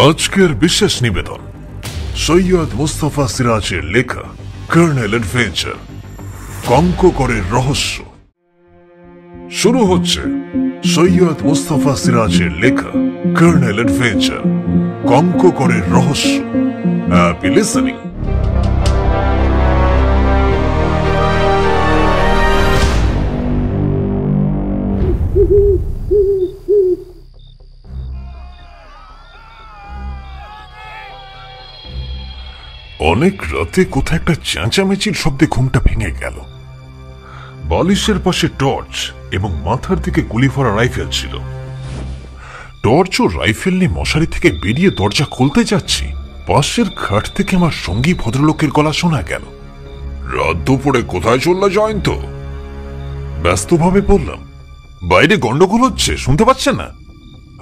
আজকের বিশেষ নিবেদন সৈয়দ মুস্তাফা সিরাজের লেখা কর্নেল অ্যাডভেঞ্চার কঙ্ককরের রহস্য। শুরু হচ্ছে সৈয়দ মুস্তাফা সিরাজের লেখা কর্নেল অ্যাডভেঞ্চার কঙ্ককরের রহস্য। Happy listening. অনেক রাতে কোথায় একটা চেঁচামেচির শব্দে ঘুমটা ভেঙে গেল। বালিশের পাশে টর্চ এবং মাথার দিকে গুলি ভরা রাইফেল ছিল। টর্চ ও রাইফেল নিয়ে মশারি থেকে বেরিয়ে দরজা খুলতে যাচ্ছি, পাশের খাট থেকে আমার সঙ্গী ভদ্রলোকের গলা শোনা গেল। রাত দুপুরে কোথায় চললা জয়ন্ত? ব্যস্তভাবে বললাম, বাইরে গন্ডগোল হচ্ছে, শুনতে পাচ্ছেন না?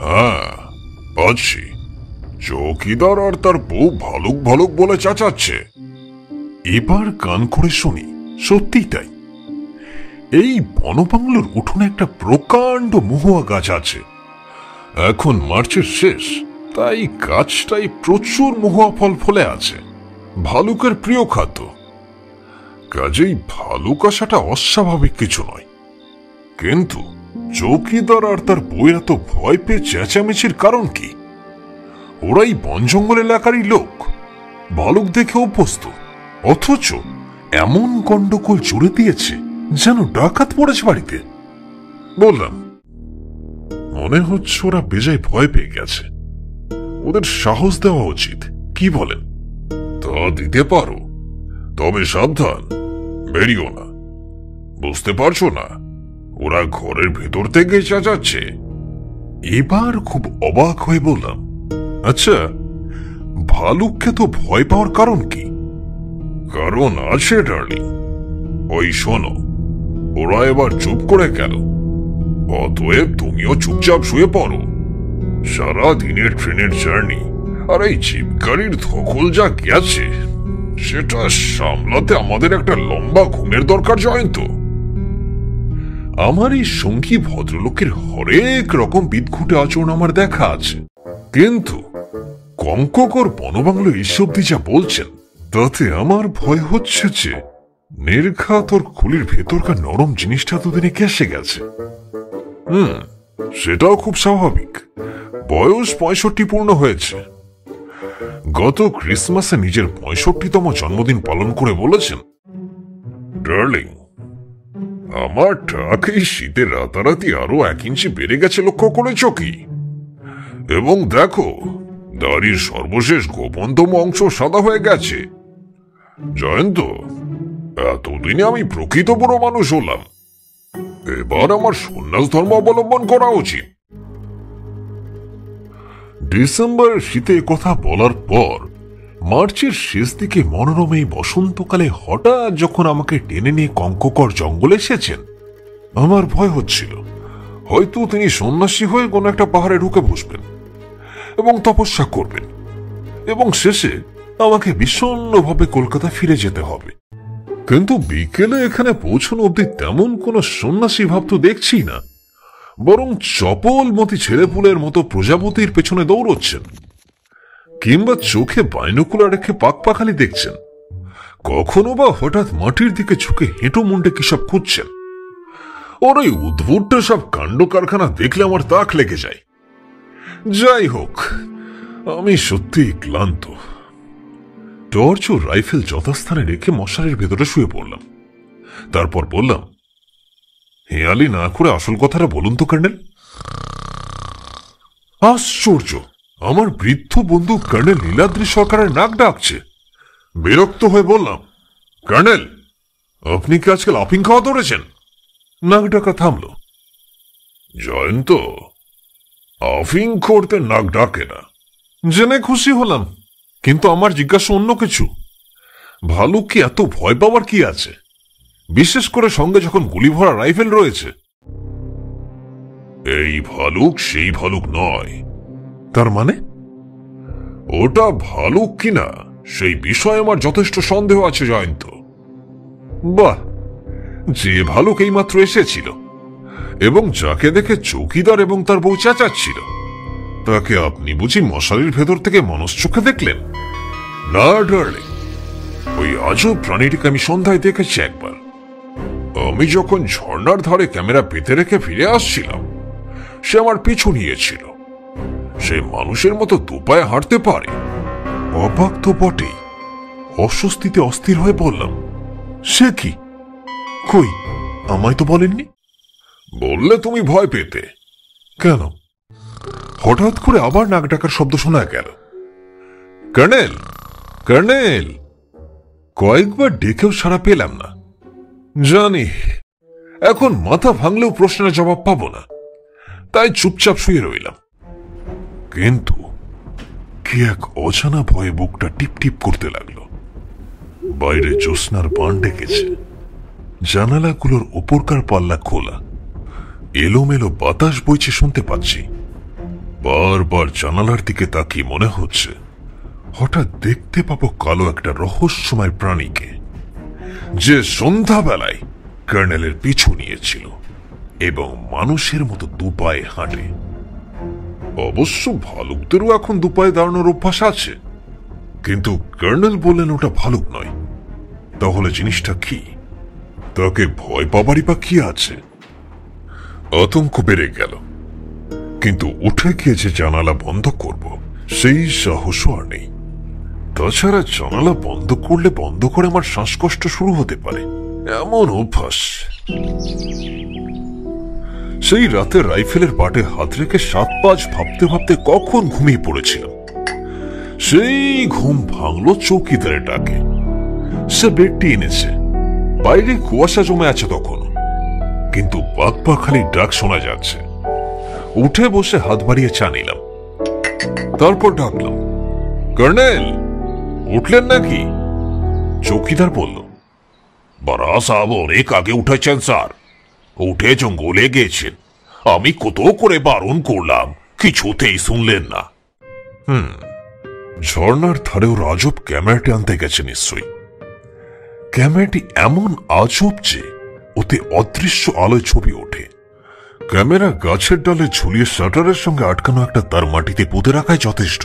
হ্যাঁ পাচ্ছি, চৌকিদার আর তার বউ ভালুক ভালুক বলে চেঁচাচ্ছে। এবার কান করে শুনি, সত্যিই তাই। এই বনবাংলোর উঠোনে একটা প্রকাণ্ড মহুয়া গাছ আছে। এখন মার্চের শেষ, তাই গাছটাই প্রচুর মহুয়া ফল ফলে আছে। ভালুকের প্রিয় খাদ্য, কাজেই ভালুক আসাটা অস্বাভাবিক কিছু নয়। কিন্তু চৌকিদার আর তার বউয়ের এত ভয় পেয়ে চেঁচামেচির কারণ কি? ওরাই বন জঙ্গল এলাকারই লোক, ভালুক দেখে অভ্যস্ত, অথচ এমন গন্ডগোল জুড়ে দিয়েছে যেন ডাকাত পড়েছে বাড়িতে। বললাম, মনে হচ্ছে ওরা বেজায় ভয় পেয়ে গেছে, ওদের সাহস দেওয়া উচিত, কি বলেন? তা দিতে পারো, তবে সাবধান, বেরিও না। বুঝতে পারছো না ওরা ঘরের ভেতর থেকে চেঁচাচ্ছে? এবার খুব অবাক হয়ে বললাম, আচ্ছা ভালুককে তো ভয় পাওয়ার কারণ কি? কারণ আছে ডার্লিং, ওই শোনো, ওরা এবার চুপ করে গেল, অতএব তুমিও চুপচাপ শুয়ে পড়ো। সারা দিনের ট্রেনের জার্নি আর এই জিপ গাড়ির ধকল যা গেছে, সেটা সামলাতে আমাদের একটা লম্বা ঘুমের দরকার জয়ন্ত। আমার এই সঙ্গী ভদ্রলোকের হরেক রকম বিদঘুটে আচরণ আমার দেখা আছে, কিন্তু কঙ্ককর বনবাংলো এইসব দিয়ে যা বলছেন, তাতে আমার ভয় হচ্ছে যে নির্ঘাত ওর খুলির ভেতরকার নরম জিনিসটা দুদিনে কেসে গেছে। সেটাও খুব স্বাভাবিক, বয়স 65 পূর্ণ হয়েছে। গত ক্রিসমাসে নিজের 65তম জন্মদিন পালন করে বলেছেন, ডার্লিং, আমার টাক এই শীতে রাতারাতি আরো 1 ইঞ্চি বেড়ে গেছে, লক্ষ্য করেছ কি? এবং দেখো, দাড়ির সর্বশেষ গোপনতম অংশ সাদা হয়ে গেছে। জয়ন্ত, এতদিনে আমি প্রকৃত বড় মানুষ হলাম, এবার আমার সন্ন্যাস ধর্ম অবলম্বন করা উচিত। ডিসেম্বরের শীতে কথা বলার পর মার্চের শেষ দিকে মনোরম এই বসন্তকালে হঠাৎ যখন আমাকে টেনে নিয়ে কঙ্ককর জঙ্গলে এসেছেন, আমার ভয় হচ্ছিল হয়তো তিনি সন্ন্যাসী হয়ে কোনো একটা পাহাড়ে ঢুকে বসবেন এবং তপস্যা করবেন, এবং শেষে আমাকে বিষণ্ণভাবে কলকাতা ফিরে যেতে হবে। কিন্তু বিকেলে এখানে পৌঁছানো অব্দি তেমন কোনো সন্ন্যাসী ভাব তো দেখছি না, বরং চপলমতি ছেলেপুলের মতো প্রজাপতির পেছনে দৌড়চ্ছেন, কিংবা চোখে বাইনোকুলার রেখে পাকপাখালি দেখছেন, কখনো বা হঠাৎ মাটির দিকে ঝুঁকে হেঁটো মুন্ডে কিসব খুঁজছেন। ওর ওই উদ্ভুট সব কাণ্ড কারখানা দেখলে আমার তাক লেগে যায়। যাই হোক, আমি সত্যিই ক্লান্ত। টর্চ ও রাইফেল যথাস্থানে রেখে মশারির ভেতরে শুয়ে পড়লাম। তারপর বললাম, হেয়ালি না করে আসল কথাটা বলুন তো কর্নেল। আশ্চর্য, আমার বৃদ্ধ বন্ধু কর্নেল নীলাদ্রি সরকারের নাক ডাকছে। বিরক্ত হয়ে বললাম, কর্নেল, আপনি কি আজকাল আফিং খাওয়া ধরেছেন? নাক ডাকা থামল। জয়ন্ত, আফিং করতে নাক ডাকে না। জেনে খুশি হলাম, কিন্তু আমার জিজ্ঞাসা অন্য কিছু। ভালুক কি এত ভয় পাওয়ার কি আছে, বিশেষ করে সঙ্গে যখন গুলি ভরা রাইফেল রয়েছে? এই ভালুক সেই ভালুক নয়। তার মানে? ওটা ভালুক কিনা সেই বিষয়ে আমার যথেষ্ট সন্দেহ আছে জয়ন্ত। বাহ, যে ভালুক এইমাত্র এসেছিল এবং যাকে দেখে চৌকিদার এবং তার বউ চেঁচাচ্ছিল, তাকে আপনি বুঝি মশারির ভেতর থেকে মানুষ চোখে দেখলেন? না ডার্লিং, ওই আজব প্রাণীটিকে আমি সন্ধ্যায় দেখেছি একবার। আমি যখন ঝর্ণার ধারে ক্যামেরা পেতে রেখে ফিরে আসছিলাম, সে আমার পিছু নিয়েছিল। সে মানুষের মতো দুপায়ে হাঁটতে পারে। অবাক তো বটেই। অস্বস্তিতে অস্থির হয়ে বললাম, সে কি? কই, আমায় তো বলেননি। বললে তুমি ভয় পেতে। কেন? হঠাৎ করে আবার নাক ডাকার শব্দ শোনা গেল। Colonel, colonel! কয়েকবার ডেকেও সাড়া পেলাম না। জানি এখন মাথা ভাঙলেও প্রশ্নের জবাব পাবো না, তাই চুপচাপ শুয়ে রইলাম। কিন্তু কি এক অজানা ভয়ে বুকটা টিপ টিপ করতে লাগলো। বাইরে জ্যোৎস্নার বান ডেকেছে, জানালাগুলোর উপরকার পাল্লা খোলা, এলোমেলো বাতাস বইছে শুনতে পাচ্ছি। বারবার জানালার দিকে তাকিয়ে মনে হচ্ছে হঠাৎ দেখতে পাবো কালো একটা রহস্যময় প্রাণীকে, যে সন্ধ্যাবেলায় কর্নেলের পিছু নিয়েছিল এবং মানুষের মতো দুপায়ে হাঁটে। অবশ্য ভালুকদেরও এখন দুপায়ে দাঁড়ানোর অভ্যাস আছে, কিন্তু কর্নেল বললেন ওটা ভালুক নয়। তাহলে জিনিসটা কি? তাকে ভয় পাবারই বা কি আছে? আতঙ্ক বেড়ে গেল, কিন্তু উঠে গিয়ে যে জানালা বন্ধ করব সেই সাহসও আর নেই। তাছাড়া জানালা বন্ধ করলে বন্ধ করে আমার শ্বাসকষ্ট শুরু হতে পারে, এমন অভ্যাস। সেই রাতে রাইফেলের বাটে হাত রেখে 7-5 ভাবতে ভাবতে কখন ঘুমিয়ে পড়েছিলাম। সেই ঘুম ভাঙলো চৌকিদারের ডাকে। সে বেডটি এনেছে। বাইরে কুয়াশা জমে আছে তখন, কিন্তু পাক খালি ডাক শোনা যাচ্ছে। উঠে বসে হাত বাড়িয়ে চা নিলাম। তারপর ডাকলাম, কর্নেল, উঠলেন নাকি? চৌকিদার বলল, বারা সাহেব অনেক আগে উঠেছেন স্যার, উঠে জঙ্গলে গেছেন। আমি কত করে বারণ করলাম, কিছুতেই শুনলেন না। ঝর্ণার ধারেও আজব ক্যামেরাটি আনতে গেছে নিশ্চয়ই। ক্যামেরাটি এমন আজব যে ওতে অদৃশ্য আলোয় ছবি ওঠে। ক্যামেরা গাছের ডালে ঝুলিয়ে শাটারের সঙ্গে আটকানো একটা তার মাটিতে পুঁতে রাখাই যথেষ্ট।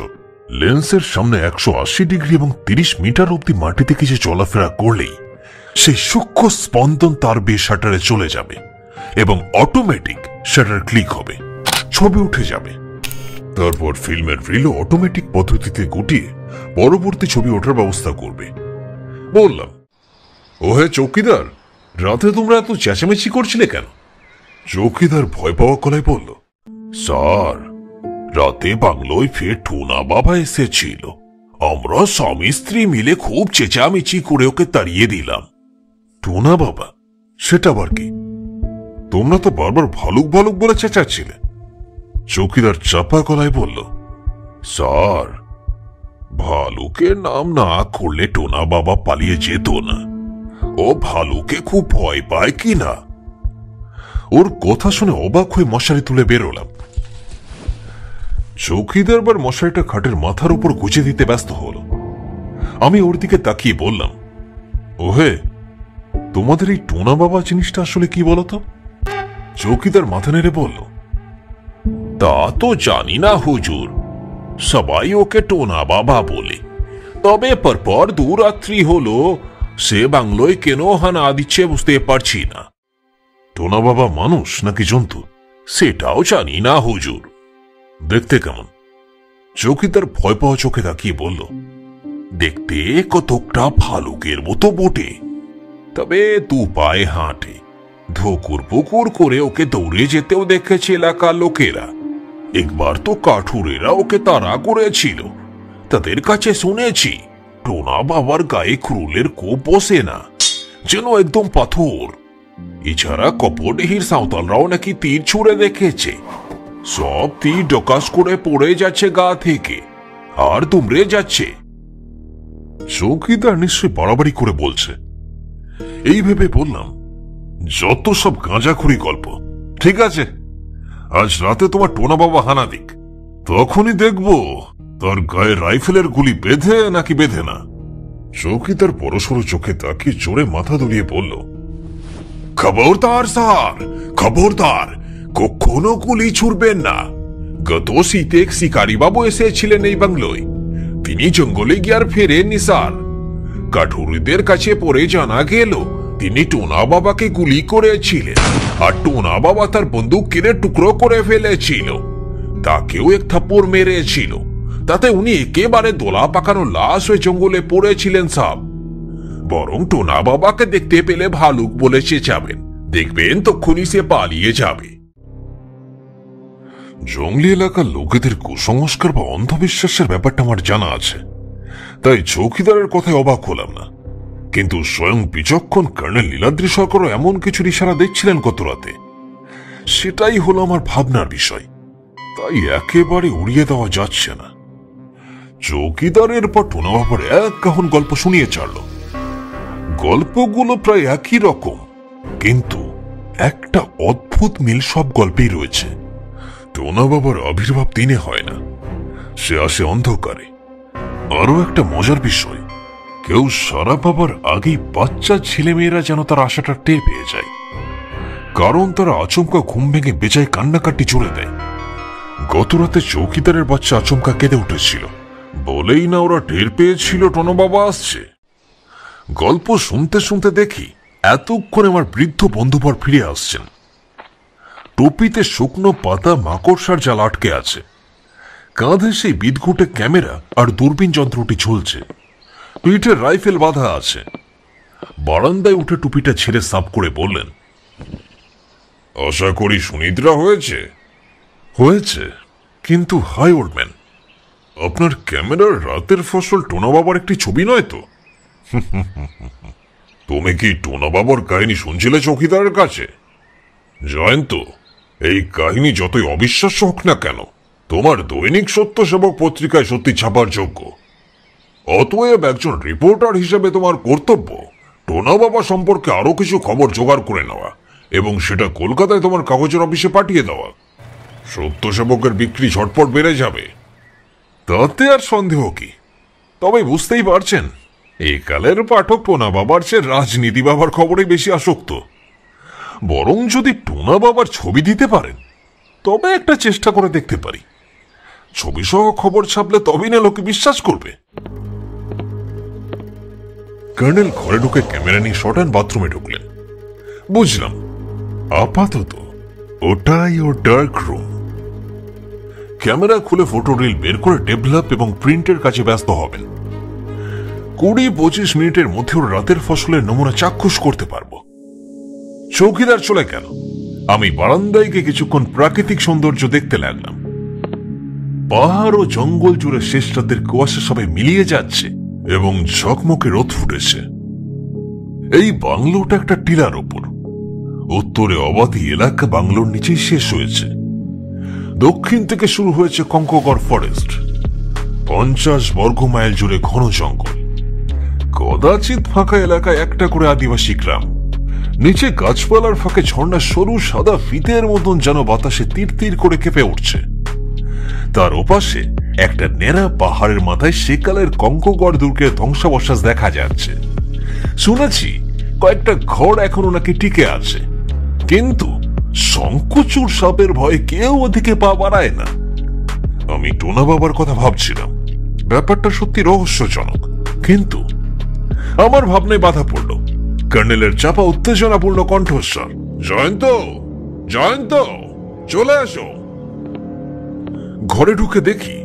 লেন্সের সামনে 180 ডিগ্রি এবং 30 মিটার অব্দি মাটিতে কিছু চলাফেরা করলেই সেই সূক্ষ্ম স্পন্দন তার বেয়ে শাটারে চলে যাবে এবং অটোমেটিক শাটার ক্লিক হবে, ছবি উঠে যাবে। তারপর ফিল্মের রিলও অটোমেটিক পদ্ধতিতে গুটিয়ে পরবর্তী ছবি ওঠার ব্যবস্থা করবে। বললাম, ওহে চৌকিদার, রাতে তোমরা এত চেঁচামেচি করছিলে কেন? চৌকিদার ভয় পাওয়া গলায় বলল, স্যার, রাতে বাংলোয় ফের টুনা বাবা এসেছিল। আমরা স্বামী স্ত্রী মিলে খুব চেঁচামেচি করে ওকে তাড়িয়ে দিলাম। টুনা বাবা? সেটা আবার কি? তোমরা তো বারবার ভালুক ভালুক বলে চেঁচাচ্ছিলে। চৌকিদার চাপা গলায় বলল, স্যার, ভালুকের নাম না করলে টোনা বাবা পালিয়ে যেত না। ও ভালুকে খুব ভয় পায় কি না। ওর কথা শুনে অবাক হয়ে মশারি তুলে বেরোলাম। চৌকিদার বার মশারিটা খাটের মাথার উপর গুজে দিতে ব্যস্ত হলো। আমি ওর দিকে তাকিয়ে বললাম, ওহে, তোমাদের এই টোনা বাবা জিনিসটা আসলে কি বলতো? চৌকিদার মাথা নেড়ে বলল, তা তো জানি না হুজুর, সবাই ওকে টোনা বাবা বলে। তবে পরপর 2 রাত্রি হলো সে বাংলোয় কেন হানা দিচ্ছে বুঝতে পারছি না। টোনা বাবা মানুষ নাকি জন্তু সেটাও জানি না হুজুর। দেখতে কেমন? চৌকিদার ভয় পাওয়া চোখে তাকিয়ে বলল, দেখতে কতকটা ভালুকের মতো বটে, তবে 2 পায়ে হাঁটে। ধুকুর পুকুর করে ওকে দৌড়ে যেতেও দেখেছে এলাকার লোকেরা। একবার তো কাঠুরেরা ওকে তাড়া করেছিল। তাদের কাছে শুনেছি টোনা বাবার গায়ে ক্রুলের কোপ বসে না, যেন একদম পাথর। এছাড়া কপরডিহির সাঁওতালরাও নাকি তীর ছুঁড়ে দেখেছে। সব তীর ডকাস করে পড়ে যাচ্ছে গা থেকে আর দুমড়ে যাচ্ছে। চৌকিদার নিশ্চয় বাড়াবাড়ি করে বলছে। এই ভেবে বললাম, যত সব গাঁজাখুরি গল্প। ঠিক আছে, আজ রাতে তোমার টোনা বাবা হানা দিক, তখনই দেখব তার গায়ে রাইফেলের গুলি বেঁধে নাকি বেঁধে না। চৌকিদার বড়সড় চোখে তাকিয়ে জোরে মাথা দুলিয়ে বলল, খবরদার স্যার, খবরদার, কখনো গুলি ছুড়বেন না। গত শীতে এক শিকারী বাবু এসেছিলেন এই বাংলোয়। তিনি জঙ্গলে গিয়ে আর ফেরেননি স্যার। কাঠুরিদের কাছে পড়ে জানা গেল তিনি টোনা বাবাকে গুলি করেছিলেন, আর টোনা বাবা তার বন্দুক কিনে টুকরো করে ফেলেছিল। তাকেও এক থাপ্পড় মেরেছিল, তাতে উনি একেবারে দোলা পাকানো লাশ হয়ে জঙ্গলে পড়েছিলেন সাব। বরং টোনা বাবাকে দেখতে পেলে ভালুক বলে চেঁচাবেন, দেখবেন তক্ষুনি সে পালিয়ে যাবে। জঙ্গলি এলাকার লোকেদের কুসংস্কার বা অন্ধবিশ্বাসের ব্যাপারটা আমার জানা আছে, তাই চৌকিদারের কথায় অবাক হলাম না। কিন্তু স্বয়ং বিচক্ষণ কর্নেল নীলাদ্রি সরকারও এমন কিছুর ইশারা দিচ্ছিলেন গত রাতে, সেটাই হলো আমার ভাবনার বিষয়। তাই একেবারে উড়িয়ে দেওয়া যাচ্ছে না। চৌকিদারের পর টোনা বাবার এক কাহন গল্প শুনিয়ে ছাড়ল। গল্পগুলো প্রায় একই রকম, কিন্তু একটা অদ্ভুত মিল সব গল্পেই রয়েছে। টোনা বাবার আবির্ভাব দিনে হয় না, সে আসে অন্ধকারে। আরো একটা মজার বিষয়, কেউ সারা পাবার আগেই বাচ্চা ছেলেমেয়েরা যেন তার আশাটা টের পেয়ে যায়, কারণ তারা আচমকা ঘুম ভেঙে বেজায় কান্নাকাটি জুড়ে দেয়। গত রাতে চৌকিদারের বাচ্চা আচমকা কেঁদে উঠেছিল, বলেই না ওরা টের পেয়েছিল টোনা বাবা আসছে। গল্প শুনতে শুনতে দেখি এতক্ষণে আমার বৃদ্ধ বন্ধুবর ফিরে আসছেন। টুপিতে শুকনো পাতা মাকড়সার জাল আটকে আছে, কাঁধে সেই বিদঘুটে ক্যামেরা আর দূরবীন যন্ত্রটি ঝুলছে, পিঠে রাইফেল বাঁধা আছে। বারান্দায় উঠে টুপিটা ছেড়ে সাফ করে বললেন, আশা করি সুনিদ্রা হয়েছে। হয়েছে, কিন্তু হাই ওল্ড ম্যান, আপনার ক্যামেরার রাতের ফসল টোনা বাবার একটি ছবি নয় তো? তুমি কি টোনা বাবার কাহিনী শুনছিলে চৌকিদারের কাছে? জয়ন্ত, এই কাহিনী যতই অবিশ্বাস্য হোক না কেন, তোমার দৈনিক সত্য সেবক পত্রিকায় সত্যি ছাপার যোগ্য। অতএব একজন রিপোর্টার হিসেবে তোমার কর্তব্য টোনা বাবা সম্পর্কে আরো কিছু খবর জোগাড় করে নেওয়া এবং সেটা কলকাতায় তোমার কাগজের অফিসে পাঠিয়ে দেওয়া। সত্য সেবকের বিক্রি ঝটপট বেড়ে যাবে, তাতে আর সন্দেহ কি। তবে বুঝতেই পারছেন, এই কালের পাঠক টোনা বাবার চেয়ে রাজনীতি বাবার খবরে বেশি আসক্ত। বরং যদি টোনা বাবার ছবি দিতে পারেন, তবে একটা চেষ্টা করে দেখতে পারি। ছবি সহ খবর ছাপলে তবেই না লোকে বিশ্বাস করবে। কর্নেল ঘরে ঢুকে ক্যামেরা নিয়ে শর্ট বাথরুমে ঢুকলেন। বুঝলাম, আপাতত ওটাই ওর ডার্ক রুম। ক্যামেরা খুলে ফটো রিল বের করে ডেভেলপ এবং প্রিন্টের কাজে ব্যস্ত হবেন। 20-25 মিনিটের মধ্যে ওর রাতের ফসলের নমুনা চাক্ষুষ করতে পারবো। চৌকিদার চলে গেল, আমি বারান্দায় গিয়ে কিছুক্ষণ প্রাকৃতিক সৌন্দর্য দেখতে লাগলাম। পাহাড় ও জঙ্গল জুড়ে শেষ রাতের কুয়াশা সবাই মিলিয়ে যাচ্ছে এবং ঝকমকে রোদ ফুটেছে। এই বাংলোটা একটা টিলার ওপর। উত্তরে অবাধি এলাকা বাংলোর নিচেই শেষ হয়েছে। দক্ষিণ থেকে শুরু হয়েছে কঙ্কগড় ফরেস্ট। 50 বর্গ মাইল জুড়ে ঘন জঙ্গল, কদাচিৎ ফাঁকা এলাকায় একটা করে আদিবাসী গ্রাম। নিচে গাছপালার ফাঁকে ঝর্ণা সরু সাদা ফিতের মতন যেন বাতাসে তীর তীর করে কেঁপে উঠছে। তার ওপাশে একটা নেড়া পাহাড়ের মাথায় সেকালের কঙ্কগড় দুর্গের ধ্বংসাবশেষ দেখা যাচ্ছে। শুনেছি কয়েকটা ঘর এখনো নাকি টিকে আছে, কিন্তু শঙ্কুচূড় সাপের ভয়ে কেউ ওদিকে পা বাড়ায় না। আমি টোনা বাবার কথা ভাবছিলাম, ব্যাপারটা সত্যি রহস্যজনক, কিন্তু আমার ভাবনায় বাধা পড়ল কর্নেলের চাপা উত্তেজনাপূর্ণ কণ্ঠস্বর, জয়ন্ত, জয়ন্ত, চলে আসো। ঘরে ঢুকে দেখি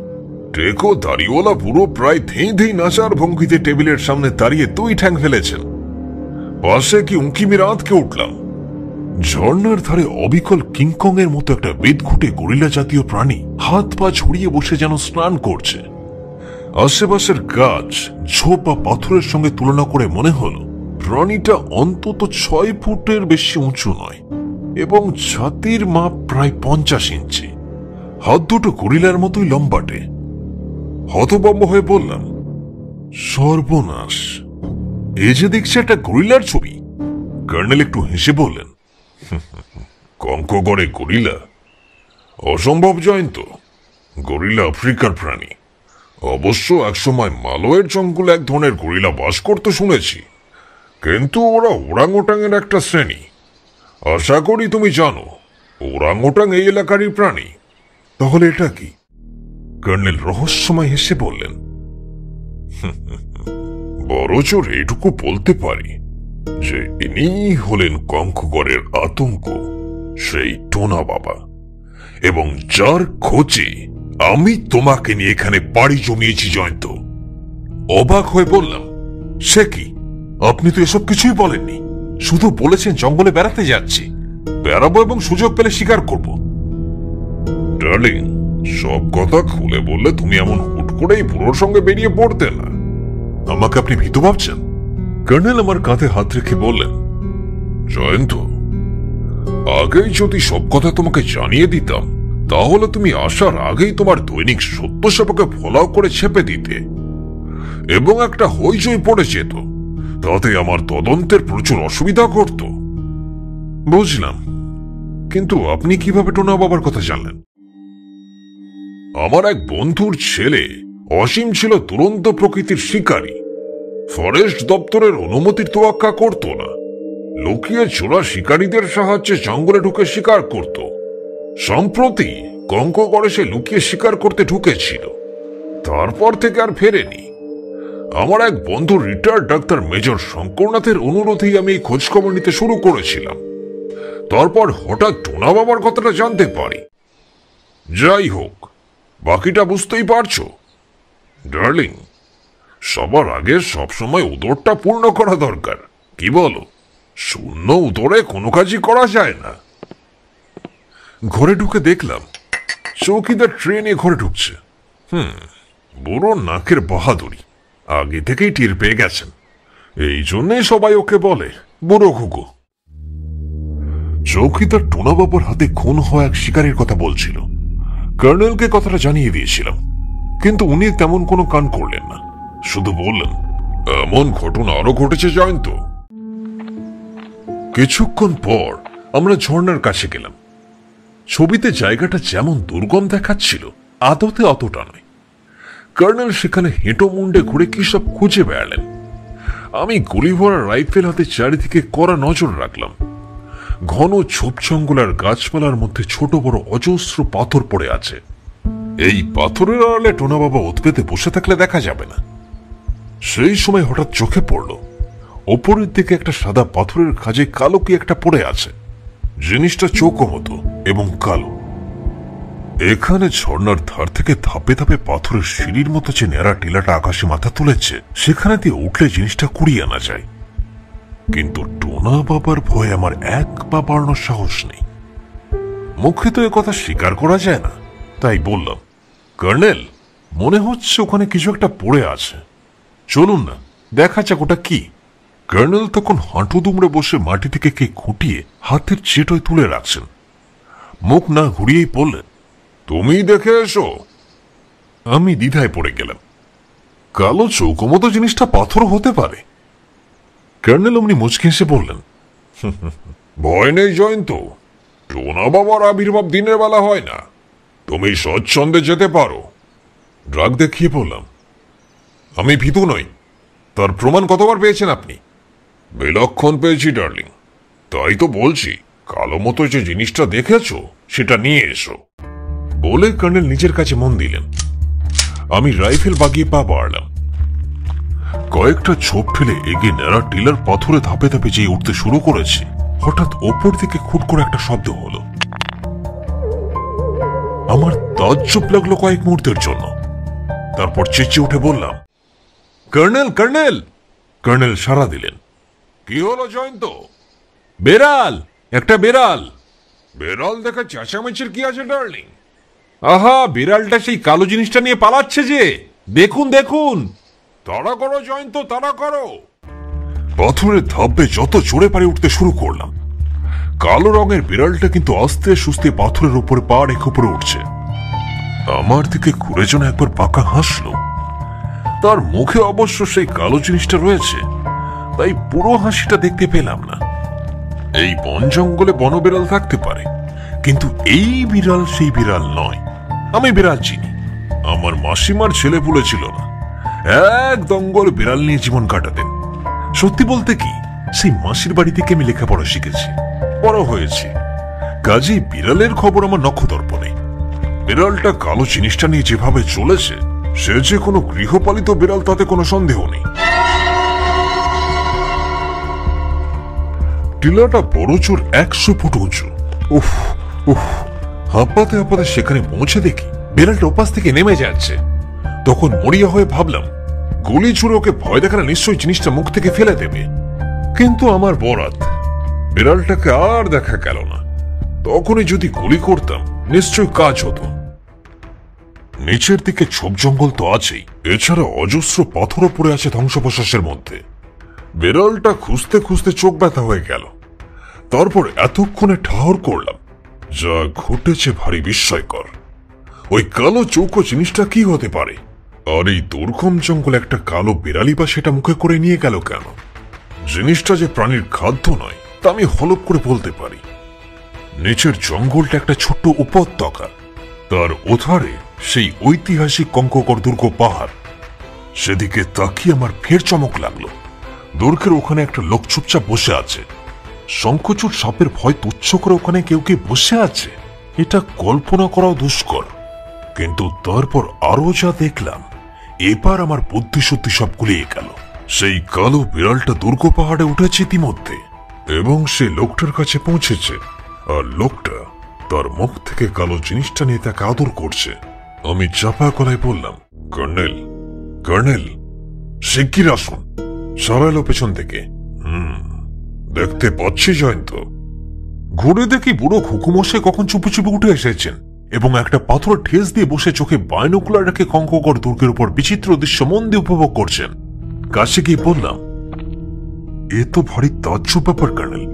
টেকো দাড়িওয়ালা পুরো প্রায় ধেই ধেই নাচার ভঙ্গিতে টেবিলের সামনে দাঁড়িয়ে 2 ঠ্যাং ফেলেছেন। পাশে কি উঁকি মেরে আঁতকে উঠলাম। ঝর্ণার ধারে অবিকল কিংকং এর মতো একটা বেদঘুটে গরিলা জাতীয় প্রাণী হাত পা ছড়িয়ে বসে যেন স্নান করছে। আশেপাশের গাছ, ঝোপ বা পাথরের সঙ্গে তুলনা করে মনে হলো প্রাণীটা অন্তত 6 ফুটের বেশি উঁচু নয় এবং ছাতির মাপ প্রায় 50 ইঞ্চি। হাত দুটো গরিলার মতোই লম্বাটে। হতভম্ব হয়ে বললাম, সর্বনাশ, এ যে দেখছি একটা গরিলার ছবি। কর্নেল একটু হেসে বললেন, কঙ্কগড়ে গরিলা? অসম্ভব জয়ন্ত, গরিলা আফ্রিকার প্রাণী। অবশ্য একসময় মালয়ের জঙ্গলে এক ধরনের গরিলা বাস করতে শুনেছি, কিন্তু ওরা ওরাংওটাংয়ের একটা শ্রেণী। আশা করি তুমি জানো ওরাংওটাং এই এলাকারই প্রাণী। তাহলে এটা কি? কর্নেল রহস্যময় হেসে বললেন, বড়জোর এটুকু বলতে পারি যে ইনি হলেন কঙ্কগড়ের আতঙ্ক, সেই টোনা বাবা, এবং যার খোঁজে আমি তোমাকে নিয়ে এখানে পাড়ি জমিয়েছি। জয়ন্ত অবাক হয়ে বললাম, সে কি? আপনি তো এসব কিছুই বলেননি, শুধু বলেছেন জঙ্গলে বেড়াতে যাচ্ছি, বেড়াবো এবং সুযোগ পেলে শিকার করব। ডার্লিং, সব কথা খুলে বললে তুমি এমন হুট করেই বুড়োর সঙ্গে বেরিয়ে পড়তে না। আমাকে আপনি ভীতু ভাবছেন? কর্নেল আমার কাঁধে হাত রেখে বললেন, জয়ন্ত, আগেই যদি সব কথা তোমাকে জানিয়ে দিতাম তাহলে তুমি আসার আগেই তোমার দৈনিক সত্য সেবাকে ফলাও করে ছেপে দিতে এবং একটা হইচই পড়ে যেত। তাতে আমার তদন্তের প্রচুর অসুবিধা করত। বুঝলাম, কিন্তু আপনি কিভাবে টোনা বাবার কথা জানলেন? আমার এক বন্ধুর ছেলে অসীম ছিল দুরন্ত প্রকৃতির শিকারী। ফরেস্ট দপ্তরের অনুমতির তোয়াক্কা করত না। লুকিয়ে চোরা শিকারীদের সাহায্যে জঙ্গলে ঢুকে শিকার করত। সম্প্রতি কঙ্কগড়ে সে লুকিয়ে শিকার করতে ঢুকেছিল, তারপর থেকে আর ফেরেনি। আমার এক বন্ধু রিটায়ার্ড ডাক্তার মেজর শঙ্করনাথের অনুরোধেই আমি এই খোঁজখবর নিতে শুরু করেছিলাম। তারপর হঠাৎ টোনা বাবার কথাটা জানতে পারি। যাই হোক, বাকিটা বুঝতেই পারছো। ডার্লিং, সবার আগে সবসময় উদরটা পূর্ণ করা দরকার, কি বলো? শূন্য উদরে কোনো কাজই করা যায় না। ঘরে ঢুকে দেখলাম চৌকিদার ট্রেনে ঘরে ঢুকছে। বুড়ো নাকের বাহাদুরি আগে থেকেই টের পেয়ে গেছেন, এই জন্যই সবাই ওকে বলে বুড়ো ঘুঘু। চৌকিদার টোনা বাবার হাতে খুন হওয়া এক শিকারীর কথা বলছিল। কর্নেলকে কথাটা জানিয়ে দিয়েছিলাম, কিন্তু উনি তেমন কোনো কান করলেন না, শুধু বললেন, এমন ঘটনা আরো ঘটেছে জয়ন্ত। কিছুক্ষণ পর আমরা ঝর্ণার কাছে গেলাম। ছবিতে জায়গাটা যেমন দুর্গম দেখাচ্ছিল, আদতে অতটা নয়। কর্নেল সেখানে হেঁটো মুন্ডে ঘুরে কি সব খুঁজে বেড়ালেন। আমি গুলি ভরা রাইফেল হাতে চারিদিকে কড়া নজর রাখলাম। ঘন ঝোপ জঙ্গল আর গাছপালার মধ্যে ছোট বড় অজস্র পাথর পড়ে আছে। এই পাথরের আড়ালে টোনা বাবা উৎপেতে বসে থাকলে দেখা যাবে না। সেই সময় হঠাৎ চোখে পড়ল ওপরের দিকে একটা সাদা পাথরের খাঁজে কালো কি একটা পড়ে আছে। জিনিসটা চৌকো মতো এবং কালো। এখানে ঝর্ণার ধার থেকে ধাপে ধাপে পাথরের সিঁড়ির মতো যে ন্যাড়া টিলাটা আকাশে মাথা তুলেছে, সেখানে দিয়ে উঠলে জিনিসটা কুড়িয়ে আনা যায়। কিন্তু টোনা বাবার ভয়ে আমার এক পা বাড়ানোর সাহস নেই। মুখে তো এ কথা স্বীকার করা যায় না, তাই বললাম, কর্নেল, মনে হচ্ছে ওখানে কিছু একটা পড়ে আছে, চলুন না দেখা যাক ওটা কি। কর্নেল তখন হাঁটু দুমড়ে বসে মাটি থেকে কে খুঁটিয়ে হাতের চেটোয় তুলে রাখছেন। মুখ না ঘুরিয়েই বললেন, তুমি দেখে এসো। আমি দ্বিধায় পড়ে গেলাম। কালো চৌকো মতো জিনিসটা পাথর হতে পারে। কর্নেল অমনি মুচকি হেসে বললেন, ভয় নেই জয়ন্ত, টোনা বাবার আবির্ভাব দিনের বেলা হয় না, তুমি স্বচ্ছন্দে যেতে পারো। ড্রাগ দেখিয়ে বললাম, আমি ভীতু নই। তার প্রমাণ কতবার পেয়েছেন আপনি? বিলক্ষণ পেয়েছি ডার্লিং, তাই তো বলছি, কালো মতো যে জিনিসটা দেখেছ সেটা নিয়ে এসো। বলে কর্নেল নিজের কাছে মন দিলেন। আমি রাইফেল বাগিয়ে পা বাড়লাম। কয়েকটা ছোপ ফেলে এগিয়ে ন্যাড়া টিলার পাথরে ধাপে ধাপে যেই উঠতে শুরু করেছে, হঠাৎ ওপর থেকে খুট করে একটা শব্দ হলো। আমার তাজ্জব লাগলো কয়েক মুহূর্তের জন্য। তারপর চেঁচিয়ে উঠে বললাম, কর্নেল, কর্নেল। কর্নেল সাড়া দিলেন। কি হলো জয়ন্ত? বেড়াল, একটা বেড়াল। বেড়াল দেখা চেঁচামেচির কি আছে ডার্লিং? আহা, বিড়ালটা সেই কালো জিনিসটা নিয়ে পালাচ্ছে যে, দেখুন দেখুন। তাড়া করো জয়ন্ত, তাড়া করো। পাথরের ধাপে যত জোরে পারে উঠতে শুরু করলাম। কালো রঙের বিড়ালটা কিন্তু আস্তে সুস্তে পাথরের উপরে পা রেখে উপরে উঠছে। আমার দিকে ঘুরে যেন একবার পাকা হাসলো। তার মুখে অবশ্য সেই কালো জিনিসটা রয়েছে, তাই পুরো হাসিটা দেখতে পেলাম না। এই বন জঙ্গলে বনবিড়াল থাকতে পারে, কিন্তু এই বিড়াল সেই বিড়াল নয়। আমি বিড়াল চিনি, আমার মাসিমার ছেলে পুলে ছিল না, এক দঙ্গল বিড়াল নিয়ে জীবন কাটাতেন। সত্যি বলতে কি, সেই মাসির বাড়ি থেকে আমি লেখাপড়া শিখেছি, বড় হয়েছি, কাজেই বিড়ালের খবর আমার নক্ষদর্পণে। বিড়ালটা কালো জিনিসটা নিয়ে যেভাবে চলেছে, সে যে কোনো গৃহপালিত বিড়াল তাতে কোনো সন্দেহ নেই। টিলাটা বড় জোর 100 ফুট উঁচু। উফ উফ, হাঁপাতে হাঁপাতে সেখানে পৌঁছে দেখি বিড়ালটা ওপাশ থেকে নেমে যাচ্ছে। তখন মরিয়া হয়ে ভাবলাম, গুলি ছুড়ে ওকে ভয় দেখালে নিশ্চয়ই জিনিসটা মুখ থেকে ফেলে দেবে। কিন্তু আমার বরাত, বিড়ালটাকে আর দেখা গেল না। তখনই যদি গুলি করতাম নিশ্চয়ই কাজ হতো। নিচের দিকে ঝোপ জঙ্গল তো আছেই, এছাড়া অজস্র পাথরও পড়ে আছে ধ্বংসবশেষের মধ্যে। বিড়ালটা খুঁজতে খুঁজতে চোখ ব্যথা হয়ে গেল। তারপর এতক্ষণে ঠাহর করলাম, যা ঘটেছে ভারী বিস্ময়কর। ওই কালো চৌকো জিনিসটা কি হতে পারে? আর এই দুর্গম জঙ্গলে একটা কালো বিড়ালি বা সেটা মুখে করে নিয়ে গেল কেন? জিনিসটা যে প্রাণীর খাদ্য নয় তা আমি হলপ করে বলতে পারি। নিচের জঙ্গলটা একটা ছোট্ট উপত্যকা, তার ওধারে সেই ঐতিহাসিক কঙ্ককর দুর্গ পাহাড়। সেদিকে তাকিয়ে আমার ফের চমক লাগলো। দুর্গের ওখানে একটা লোক চুপচাপ বসে আছে। শঙ্খচূড় সাপের ভয় তুচ্ছ করে ওখানে কেউ কে বসে আছে, এটা কল্পনা করাও দুষ্কর। কিন্তু তারপর আরো যা দেখলাম, এবার আমার বুদ্ধিশুদ্ধি সব গুলিয়ে গেল। সেই কালো বিড়ালটা দুর্গ পাহাড়ে উঠেছে ইতিমধ্যে এবং সে লোকটার কাছে পৌঁছেছে। আর লোকটা তার মুখ থেকে কালো জিনিসটা নিয়ে তাকে আদর করছে। আমি চাপা গলায় বললাম, কর্নেল, কর্নেল, শিগগির আসুন। সারা এলো পেছন থেকে। দেখতে পাচ্ছি জয়ন্ত। ঘুরে দেখি বুড়ো খুকুমশাই কখন চুপি চুপি উঠে এসেছেন এবং একটা পাথর ঠেস দিয়ে বসে চোখে বাইনোকুলার রেখে কঙ্ককর দুর্গের উপর বিচিত্র দৃশ্য মন দিয়ে উপভোগ করছেন। কাছে গিয়ে বললাম, এ তো ভারী তাজ্জব ব্যাপার কর্নেল।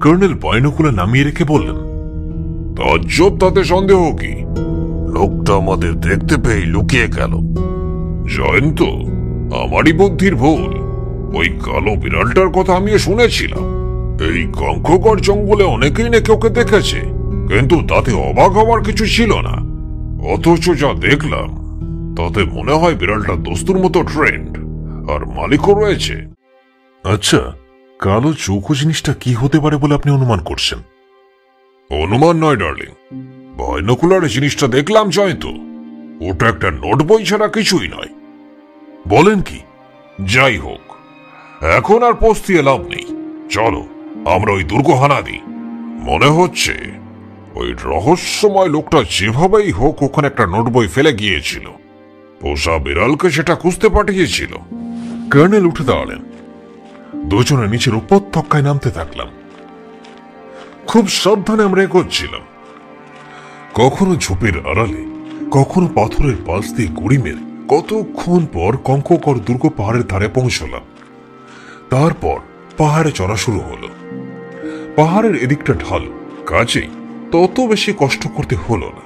কর্নেল বাইনোকুলার নামিয়ে রেখে বললেন, তাজ্জব তাতে সন্দেহ কি? লোকটা আমাদের দেখতে পেয়ে লুকিয়ে গেল। জয়ন্ত, আমারই বুদ্ধির ভুল। ওই কালো বিড়ালটার কথা আমিও শুনেছিলাম। এই কঙ্ককর জঙ্গলে অনেকেই নাকি ওকে দেখেছে, কিন্তু তাতে অবাক হওয়ার কিছু ছিল না। অথচ যা দেখলাম তাতে মনে হয় বিড়ালটা দস্তুর মতো ট্রেন্ড, আর মালিকও রয়েছে। আচ্ছা, কালো চৌকো জিনিসটা কি হতে পারে বলে আপনি অনুমান করছেন? অনুমান নয় ডার্লিং, বাইনোকুলারে জিনিসটা দেখলাম জয়ন্ত। ওটা একটা নোট বই ছাড়া কিছুই নয়। বলেন কি? যাই হোক, এখন আর পস্তিয়ে লাভ নেই। চলো আমরা ওই দুর্গ হানা দিই। মনে হচ্ছে ওই রহস্যময় লোকটা যেভাবেই হোক ওখানে একটা নোট বই ফেলে গিয়েছিল। পোষা বিড়ালকে সেটা খুঁজতে পাঠিয়েছিল। কর্নেল উঠে দাঁড়ালেন। দুজনে নিচের উপত্যকায় নামতে থাকলাম। খুব সাবধানে আমরা এগোচ্ছিলাম। কখনো ঝোপের আড়ালে, কখনো পাথরের পাশ দিয়ে গুড়ি মেরে কতক্ষণ পর কঙ্ককর দুর্গ পাহাড়ের ধারে পৌঁছলাম। তারপর পাহাড়ে চড়া শুরু হলো। পাহাড়ের এদিকটা ঢাল, কাজেই তত বেশি কষ্ট করতে হলো না।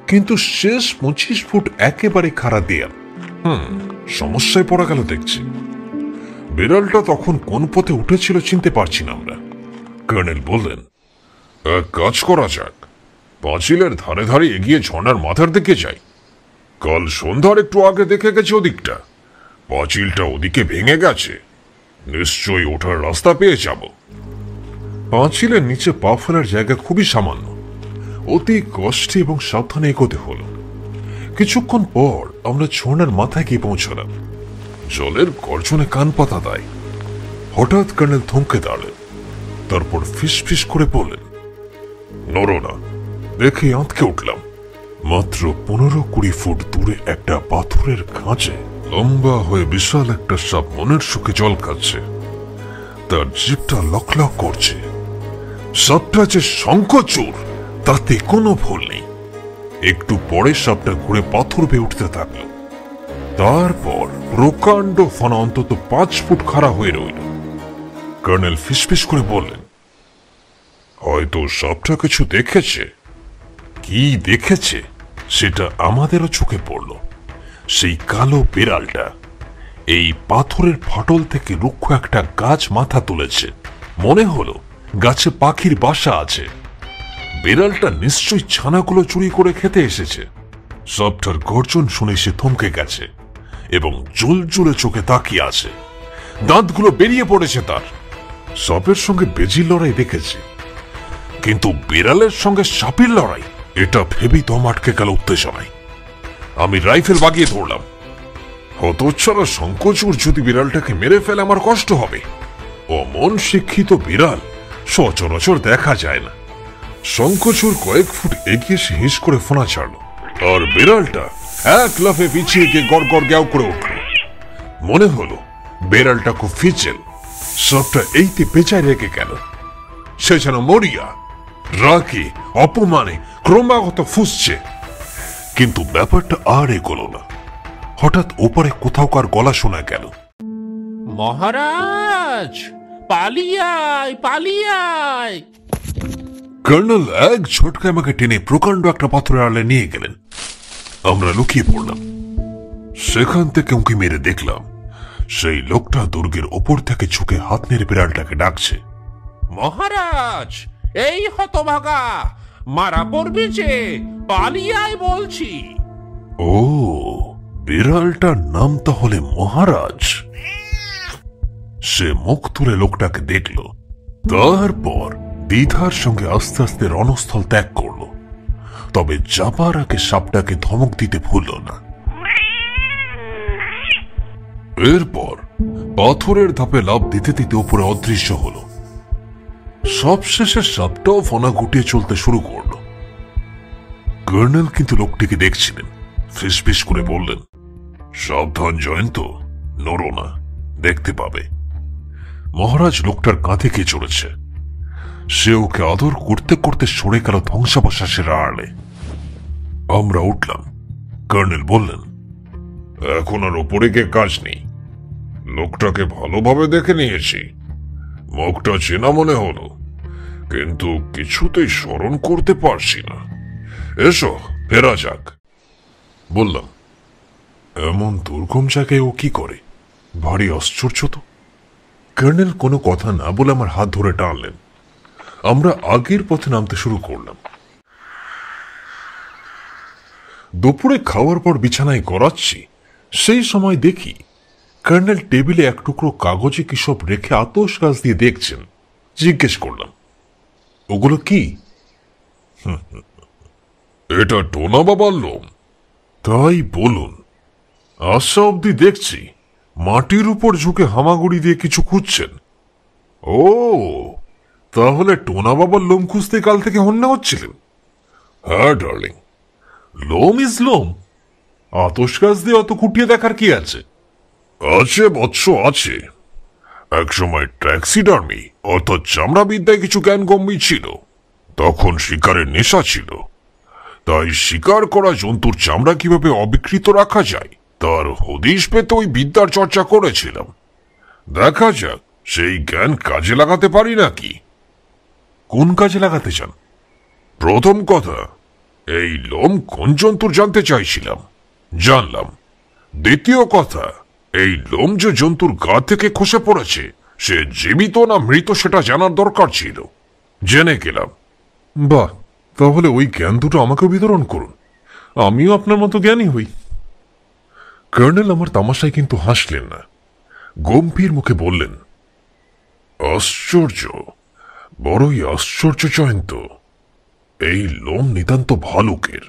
কিন্তু শেষ 25 ফুট একেবারে খাড়া দেয়াল। সমস্যায় পড়া গেল দেখছি। বিড়ালটা তখন কোন পথে উঠেছিল চিনতে পারছি না আমরা। কর্নেল বললেন, এক কাজ করা যাক, পাঁচিলের ধারে ধারে এগিয়ে ঝর্ণার মাথার দিকে যাই। কাল সন্ধ্যার একটু আগে দেখে গেছে ওদিকটা। পাঁচিলটা ওদিকে ভেঙে গেছে, নিশ্চয়ই ওঠার রাস্তা পেয়ে যাব। পাঁচিলের নিচে পা ফেলার জায়গা খুবই সামান্য। অতি কষ্টে এবং সাবধানে এগোতে হলো। কিছুক্ষণ পর আমরা ঝর্ণার মাথায় গিয়ে পৌঁছলাম। জলের গর্জনে কান পাতা দেয়। হঠাৎ কর্নেল থমকে দাঁড়ালেন। তারপর ফিস ফিস করে বললেন, নড়ো না। দেখে আঁতকে উঠলাম। মাত্র 15-20 ফুট দূরে একটা পাথরের খাঁচে লম্বা হয়ে বিশাল একটা সাপ মনের সুখে জল খাচ্ছে। তার জিভটা লক লক করছে। সাপটা যে শঙ্খচূড় তাতে কোনো ভুল নেই। একটু পরে সাপটা ঘুরে পাথর বেয়ে উঠতে থাকলো। তারপর প্রকাণ্ড ফনা অন্তত 5 ফুট খাড়া হয়ে রইল। কর্নেল ফিসফিস করে বললেন, হয়তো সাপটা কিছু দেখেছে। কি দেখেছে সেটা আমাদেরও চোখে পড়ল। সেই কালো বিড়ালটা এই পাথরের ফাটল থেকে রুক্ষ একটা গাছ মাথা তুলেছে। মনে হলো গাছে পাখির বাসা আছে। বিড়ালটা নিশ্চয়ই ছানাগুলো চুরি করে খেতে এসেছে। সাপটার গর্জন শুনে সে থমকে গেছে এবং জলজলে চোখে তাকিয়ে আছে। দাঁতগুলো বেরিয়ে পড়েছে তার। সাপের সঙ্গে বেজির লড়াই দেখেছে, কিন্তু বিড়ালের সঙ্গে সাপের লড়াই এটা ভেবেই দম আটকে গেল উত্তেজনায়। আমি রাইফেল বাগিয়ে ধরলাম। হতচ্ছাড়া শঙ্কচূড় যদি বিড়ালটাকে মেরে ফেলে আমার কষ্ট হবে। অমন শিক্ষিত বিড়াল সচরাচর দেখা যায় না। শঙ্কচূড় কয়েক ফুট এগিয়ে এসে হিস করে ফোনা ছাড়ল, আর বিড়ালটা এক লাফে পিছিয়ে গিয়ে গড় গড় গ্যাও করে উঠল। মনে হলো বিড়ালটা খুব ফিচেল, সবটা এইতে পেঁচায় রেখে গেল। সে যেন মরিয়া, রাগে অপমানে ক্রমাগত ফুসছে। কিন্তু ব্যাপারটা আর এগোলো না। হঠাৎ ওপারে কোথাও কার গলা শোনা গেল, মহারাজ, পালিয়ায় পালিয়ায়। কর্নেল এক ঝটকায় আমাকে টেনে প্রকাণ্ড একটা পাথরের আড়ালে নিয়ে গেলেন। আমরা লুকিয়ে পড়লাম। সেখান থেকে উঁকি মেরে দেখলাম সেই লোকটা দুর্গের ওপর থেকে ঝুঁকে হাত নেড়ে বিড়ালটাকে ডাকছে, মহারাজ, এই হতভাগা, মারা পড়বি যে, পালিয়ায় বলছি। ও, বিড়ালটার নাম তাহলে মহারাজ। সে মুখ তুলে লোকটাকে দেখল, তারপর দ্বিধার সঙ্গে আস্তে আস্তে রণস্থল ত্যাগ করল। তবে যাবার আগে সাপটাকে ধমক দিতে ভুলল না। এরপর পাথরের ধাপে লাফ দিতে দিতে উপরে অদৃশ্য হল। সবশেষে সাপটাও ফনা গুটিয়ে চলতে শুরু করল। কর্নেল কিন্তু লোকটিকে দেখছিলেন। ফিসফিস করে বললেন, সাবধান জয়ন্ত, নড়ো না, দেখতে পাবে। মহারাজ লোকটার কাঁধে কে চড়েছে। সে ওকে আদর করতে করতে সরে গেল ধ্বংসাবশেষের আড়ালে। আমরা উঠলাম। কর্নেল বললেন, এখন আর ওপরে গিয়ে কাজ নেই। লোকটাকে ভালোভাবে দেখে নিয়েছি। মুখটা চেনা মনে হলো, কিন্তু কিছুতেই স্মরণ করতে পারছি না। এসো ফেরা যাক। বললাম, এমন দুর্গম জায়গায় ও কি করে? ভারী আশ্চর্য তো। কর্নেল কোনো কথা না বলে আমার হাত ধরে টানলেন। আমরা আগের পথে নামতে শুরু করলাম। দুপুরে খাওয়ার পর বিছানায় গড়াচ্ছি, সেই সময় দেখি কর্নেল টেবিলে এক টুকরো কাগজে কি সব রেখে আতশ গাছ দিয়ে দেখছেন। জিজ্ঞেস করলাম, ওগুলো কি? এটা টোনা বাবার লোম। তাই বলুন। আশা অব্দি দেখছি মাটির উপর ঝুঁকে হামাগুড়ি দিয়ে কিছু খুঁজছেন। ও, তাহলে টোনা বাবার লোম খুঁজতে কাল থেকে হন্যে হচ্ছিলেন? হ্যাঁ ডার্লিং, লোম ইজ লোম। আতশ গাছ দিয়ে অত খুঁটিয়ে দেখার কি আছে? আছে বৎস, আছে। একসময় ট্যাক্সিডার্মি অর্থাৎ চামড়া বিদ্যায় কিছু জ্ঞানগম্যই ছিল। তখন শিকারের নেশা ছিল, তাই শিকার করা জন্তুর চামড়া কিভাবে অবিকৃত রাখা যায় তার হদিশ পেতে ওই বিদ্যার চর্চা করেছিলাম। দেখা যাক সেই জ্ঞান কাজে লাগাতে পারি নাকি। কোন কাজে লাগাতে চান? প্রথম কথা, এই লোম কোন জন্তুর জানতে চাইছিলাম, জানলাম। দ্বিতীয় কথা, এই লোম যে জন্তুর গা থেকে খসে পড়েছে সে জীবিত না মৃত সেটা জানার দরকার ছিল। জেনে গেলাম। বাহ, তাহলে ওই জ্ঞান দুটো আমাকে বিতরণ করুন, আমিও আপনার মতো জ্ঞানী হই। কর্নেল আমার তামাশায় কিন্তু হাসলেন না। গম্ভীর মুখে বললেন, আশ্চর্য, বড়ই আশ্চর্য জয়ন্ত। এই লোম নিতান্ত ভালুকের,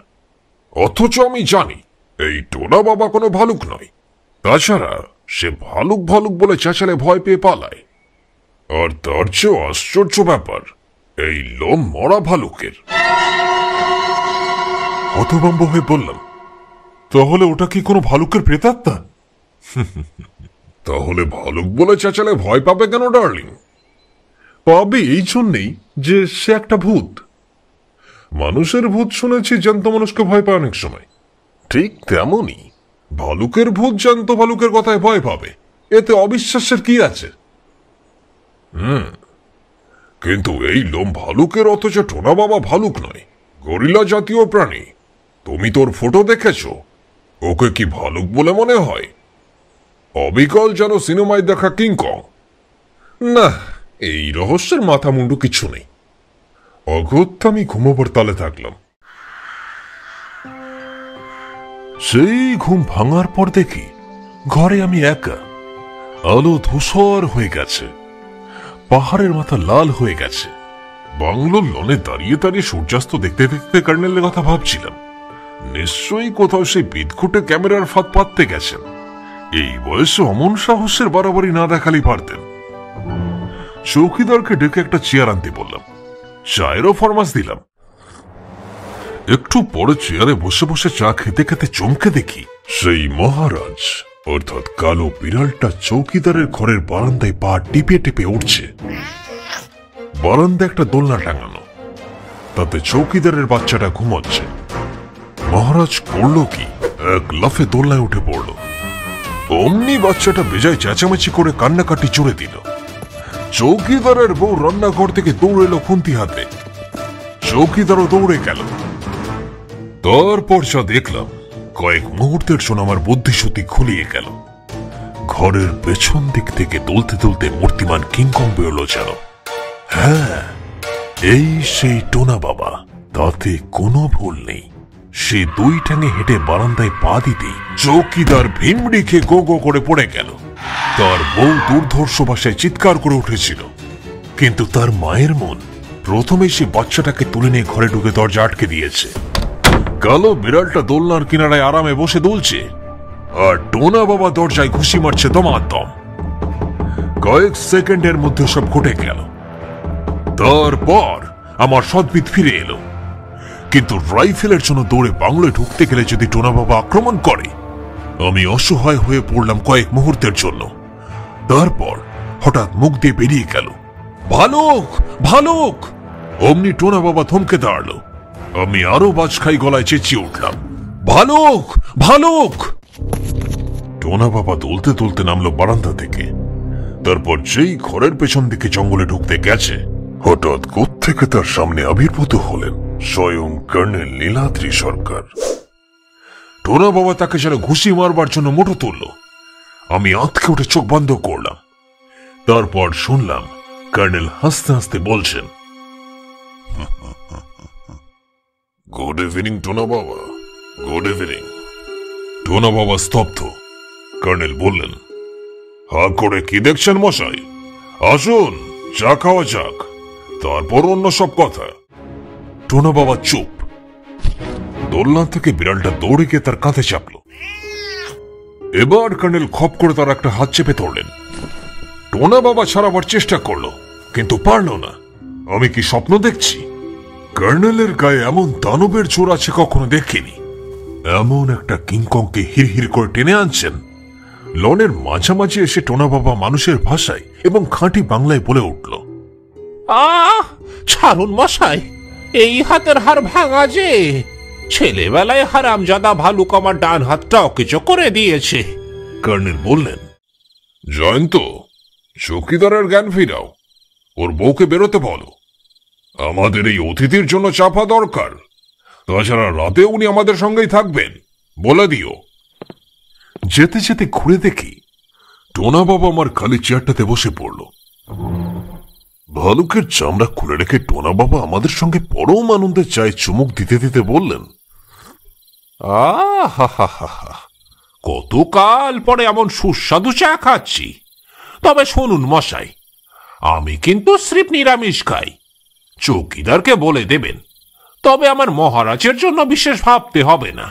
অথচ আমি জানি এই টোনা বাবা কোনো ভালুক নয়। তাছাড়া সে ভালুক ভালুক বলে চেঁচালে ভয় পেয়ে পালায়। আর তার চেয়েও আশ্চর্য ব্যাপার, এই লোম মরা ভালুকের। হতভম্ব হয়ে বললাম, তাহলে ওটা কি কোনো ভালুকের প্রেতাত্মা? তাহলে ভালুক বলে চেঁচালে ভয় পাবে কেন ডার্লিং? পাবে এই জন্যেই যে সে একটা ভূত। মানুষের ভূত শুনেছি জ্যান্ত মানুষকে ভয় পায় অনেক সময়, ঠিক তেমনই ভালুকের ভূত জ্যান্ত ভালুকের কথায় ভয় পাবে, এতে অবিশ্বাসের কি আছে? কিন্তু এই লোম ভালুকের, অথচ টোনা বাবা ভালুক নয়, গরিলা জাতীয় প্রাণী। তুমি তোর ফটো দেখেছ, ওকে কি ভালুক বলে মনে হয়? অবিকল যেন সিনেমায় দেখা কিংকং। না, এই রহস্যের মাথা মুন্ডু কিছু নেই। অগত্যা আমি ঘুমোবার তালে থাকলাম। সেই ঘুম ভাঙার পর দেখি ঘরে আমি একা। আলো ধূসর হয়ে গেছে, পাহাড়ের মাথা লাল হয়ে গেছে, বাংলোর লনে দাঁড়িয়ে দাঁড়িয়ে সূর্যাস্ত দেখতে দেখতে কর্নেলের কথা ভাবছিলাম। নিশ্চয়ই কোথাও সেই বিদঘুটে ক্যামেরার ফাঁদ পাততে গেছেন। এই বয়সে অমন সাহসের বাড়াবাড়ি না দেখালেই পারতেন। চৌকিদারকে ডেকে একটা চেয়ার আনতে বললাম, চায়েরও ফরমাস দিলাম। একটু পরে চেয়ারে বসে বসে চা খেতে খেতে চমকে দেখি সেই মহারাজ অর্থাৎ কালো বিড়ালটা চৌকিদারের ঘরের বারান্দায় পা টিপে টিপে উঠছে। বারান্দা একটা দোলনা টাঙানো, তাতে চৌকিদারের বাচ্চাটা ঘুমাচ্ছে। মহারাজ করল কি, এক লাফে দোলনায় উঠে পড়ল। অমনি বাচ্চাটা বেজায় চেঁচামেচি করে কান্নাকাটি জুড়ে দিল। চৌকিদারের বউ রান্নাঘর থেকে দৌড়ে এলো খুন্তি হাতে। চৌকিদারও দৌড়ে গেল। তারপর যা দেখলাম, কয়েক মুহূর্তের জন্য আমার বুদ্ধিশুদ্ধি খুলিয়ে গেল। ঘরের পেছন দিক থেকে দুলতে দুলতে মূর্তিমান কিংকং বেরোলো যেন। হ্যাঁ, এই সেই টোনা বাবা, তাতে কোনো ভুল নেই। সে দুই ঠ্যাঙে হেঁটে বারান্দায় পা দিতেই চৌকিদার ভিমড়ি খেয়ে গো গো করে পড়ে গেল। তার বউ দুর্ধর্ষ ভাষায় চিৎকার করে উঠেছিল, কিন্তু তার মায়ের মন প্রথমে সে বাচ্চাটাকে তুলে নিয়ে ঘরে ঢুকে দরজা আটকে দিয়েছে। কালো বিড়ালটা দোলনার কিনারায় আরামে বসে দুলছে, আর টোনা বাবা দরজায় ঘুষি মারছে দমাদম। কয়েক সেকেন্ডের মধ্যে সব ঘটে গেল। তারপর আমার সদ্বিদ ফিরে এলো, কিন্তু রাইফেলের জন্য দৌড়ে বাংলায় ঢুকতে গেলে যদি টোনা বাবা আক্রমণ করে, আমি অসহায় হয়ে পড়লাম কয়েক মুহূর্তের জন্য। তারপর হঠাৎ মুখ দিয়ে বেরিয়ে গেল, ভালুক ভালুক। অমনি টোনা বাবা থমকে দাঁড়ালো। আমি আরো বাজখাই গলায় চেঁচিয়ে উঠলাম, ভালুক ভালুক। টোনা বাবা দুলতে দুলতে নামলো বারান্দা থেকে। তারপর যেই ঘরের পেছন দিকে জঙ্গলে ঢুকতে গেছে, হঠাৎ কোত্থেকে তার সামনে আবির্ভূত হলেন স্বয়ং কর্নেল নীলাদ্রি সরকার। টোনা বাবা তাকে যেন ঘুষি মারবার জন্য মুঠো তুলল। আমি আঁতকে উঠে চোখ বন্ধ করলাম। তারপর শুনলাম কর্নেল হাসতে হাসতে বলছেন, গুড ইভিনিং টোনা বাবা, গুড ইভিনিং। টোনা বাবা স্তব্ধ। কর্নেল বললেন, হা করে কি দেখছেন মশাই? আসুন, চা খাওয়া যাক, তারপর অন্য সব কথা। টোনা বাবা চুপ। দোলনা থেকে বিড়ালটা দৌড়ে গিয়ে তার কাঁধে চাপল। এবার কর্নেল খপ করে তার একটা হাত চেপে ধরলেন। টোনা বাবা ছাড়াবার চেষ্টা করলো, কিন্তু পারল না। আমি কি স্বপ্ন দেখছি? কর্নেলের গায়ে এমন দানবের জোর আছে কখনো দেখিনি। এমন একটা কিংকংকে হির করে টেনে আনছেন। লনের মাঝামাঝি এসে টোনা বাবা মানুষের ভাষায় এবং খাঁটি বাংলায় বলে উঠল, ছাড়ুন মশাই, এই হাতের হাড় ভাঙা যে। ছেলেবেলায় হারামজাদা ভালুক আমার ডান হাতটা অকেচো করে দিয়েছে। কর্নেল বললেন, জয়ন্ত, চৌকিদারের জ্ঞান ফিরাও, ওর বউকে বেরোতে বলো। আমাদের এই অতিথির জন্য চাপা দরকার, তাছাড়া রাতে উনি আমাদের সঙ্গেই থাকবেন, বলে দিও। যেতে যেতে ঘুরে দেখি টোনা বাবা আমার খালি চেয়ারটাতে বসে পড়ল। ভালুকের চামড়া খুলে রেখে টোনা বাবা আমাদের সঙ্গে পরম আনন্দে চায়ে চুমুক দিতে দিতে বললেন, কতকাল পরে এমন সুস্বাদু চা খাচ্ছি। তবে শুনুন মশাই, আমি কিন্তু স্রেফ নিরামিষ খাই। চৌকিদারকে বলে দেবেন, তবে আমার মহারাজের জন্য বিশেষ ভাবতে হবে না।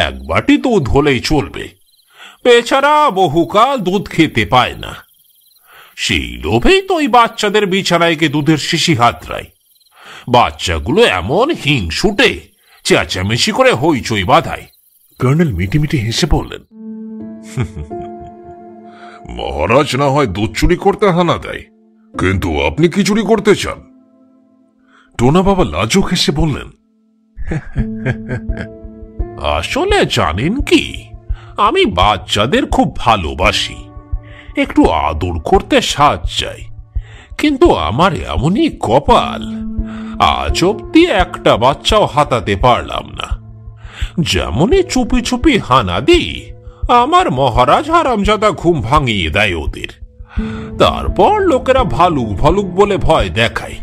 এক বাটি দুধ হলেই চলবে। বেচারা বহুকাল দুধ খেতে পায় না। সেই লোভেই তো ওই বাচ্চাদের বিছানায় গিয়ে দুধের শিশি হাতড়ায়। বাচ্চাগুলো এমন হিংসুটে, চেঁচামেচি করে হইচই বাঁধায়। কর্নেল মিটিমিটি হেসে বললেন, মহারাজ না হয় দুধ চুরি করতে হানা দেয়, কিন্তু আপনি কি চুরি করতে চান? টোনা বাবা লাজুক হেসে বললেন, আসলে জানেন কি, আমি বাচ্চাদের খুব ভালোবাসি। একটু আদর করতে সাজ চাই, কিন্তু আমার এমনই কপাল, আজ অব্দি একটা বাচ্চাও হাতাতে পারলাম না। যেমনই চুপি চুপি হানা দিই, আমার মহারাজ হারামজাদা ঘুম ভাঙিয়ে দেয় ওদের। তারপর লোকেরা ভালুক ভালুক বলে ভয় দেখায়।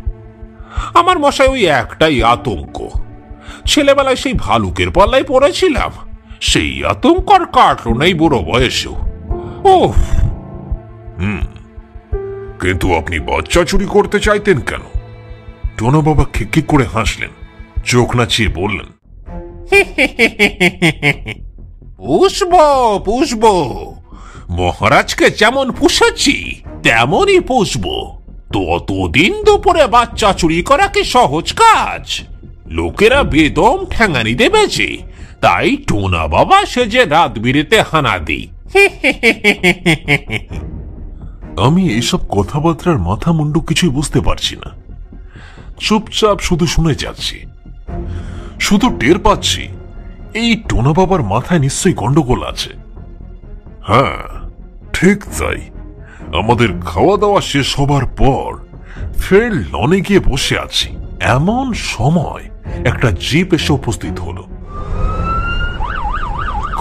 আমার মশাই ওই একটাই আতঙ্ক, ছেলেবেলায় সেই ভালুকের পাল্লায় পড়েছিলাম, সেই আতঙ্ক আর কাটল নেই বুড়ো বয়সেও। ওহ, কিন্তু আপনি বাচ্চা চুরি করতে চাইতেন কেন? টোনা বাবা খিকখিক করে হাসলেন, চোখ নাচিয়ে বললেন, পুষবো পুষবো, মহারাজকে যেমন পুষেছি তেমনই পুষবো। ততদিন দুপুরে বাচ্চা চুরি করা কি সহজ কাজ? লোকেরা বেদম ঠ্যাঙানি দেবে যে, তাই টোনা বাবা সেজে রাত বিরেতে হানা দিই। আমি এইসব কথাবার্তার মাথা মুন্ডু কিছুই বুঝতে পারছি না। চুপচাপ শুধু শুনে যাচ্ছি, শুধু টের পাচ্ছি এই টোনা বাবার মাথায় নিশ্চয়ই গন্ডগোল আছে। হ্যাঁ, ঠিক তাই। আমাদের খাওয়া দাওয়া শেষ হবার পর ফের লনে গিয়ে বসে আছি, এমন সময় একটা জিপ এসে উপস্থিত হলো।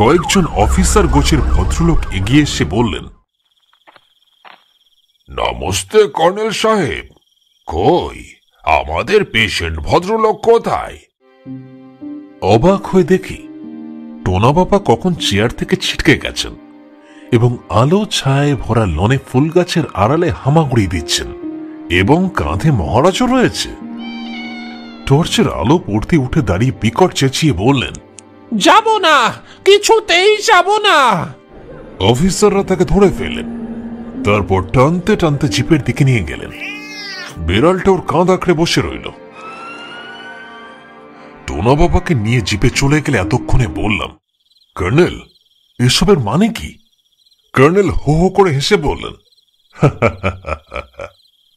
কয়েকজন অফিসার গোছের ভদ্রলোক এগিয়ে এসে বললেন, নমস্তে কর্নেল সাহেব, কই আমাদের পেশেন্ট ভদ্রলোক কোথায়? অবাক হয়ে দেখি টোনা বাবা কখন চেয়ার থেকে ছিটকে গেছেন এবং আলো ছায় ভরা লনে ফুল গাছের আড়ালে হামাগুড়ি দিচ্ছেন, এবং কাঁধে মহারাজও রয়েছে। টর্চের আলো পড়তে উঠে দাঁড়িয়ে বিকট চেঁচিয়ে বললেন, যাব না, কিছুতেই যাব না। অফিসাররা তাকে ধরে ফেললেন, তারপর টানতে টানতে জিপের দিকে নিয়ে গেলেন। বেড়ালটা ওর কাঁধ আঁকড়ে বসে রইল। টোনা বাবাকে নিয়ে জিপে চলে গেলে এতক্ষণে বললাম, কর্নেল, এসবের মানে কি? কর্নেল হো হো করে হেসে বললেন,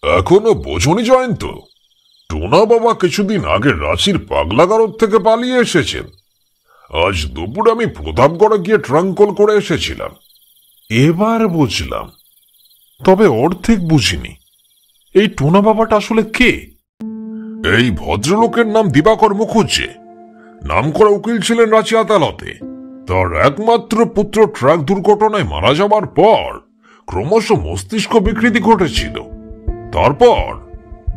এখনো বোঝনি জয়ন্ত? টোনা বাবা কিছুদিন আগে রাঁচির পাগলাগারদ থেকে পালিয়ে এসেছেন। আজ দুপুর আমি প্রতাপগড়ে গিয়ে ট্রাঙ্কল করে এসেছিলাম। এবার বুঝলাম, তবে অর্ধেক বুঝিনি। এই টোনা বাবাটা আসলে কে? এই ভদ্রলোকের নাম দিবাকর মুখুজ্জে, নামকরা উকিল ছিলেন রাঁচি আদালতে। তার একমাত্র পুত্র ট্রাক দুর্ঘটনায় মারা যাবার পর ক্রমশ মস্তিষ্ক বিকৃতি ঘটেছিল। তারপর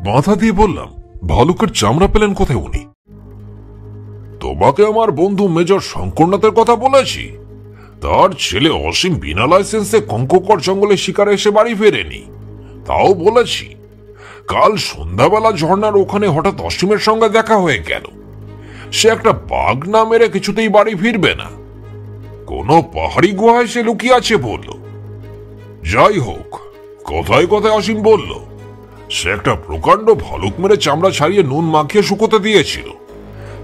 বাধা দিয়ে বললাম, ভালুকের চামড়া পেলেন কোথায় উনি? তোমাকে আমার বন্ধু মেজর শঙ্করনাথের কথা বলেছি। তার ছেলে অসীম বিনা লাইসেন্সে কঙ্ককর জঙ্গলে শিকারে এসে বাড়ি ফেরেনি। তাও বলেছি, কাল সন্ধ্যাবেলা ঝর্ণার ওখানে হঠাৎ অসীমের সঙ্গে দেখা হয়ে গেল। সে একটা বাঘ না মেরে কিছুতেই বাড়ি ফিরবে না। কোন পাহাড়ি গুহায় সে লুকিয়ে আছে বলল। যাই হোক, কথায় কথায় অসীম বলল সে একটা প্রকাণ্ড ভালুক মেরে চামড়া ছাড়িয়ে নুন মাখিয়ে শুকোতে দিয়েছিল।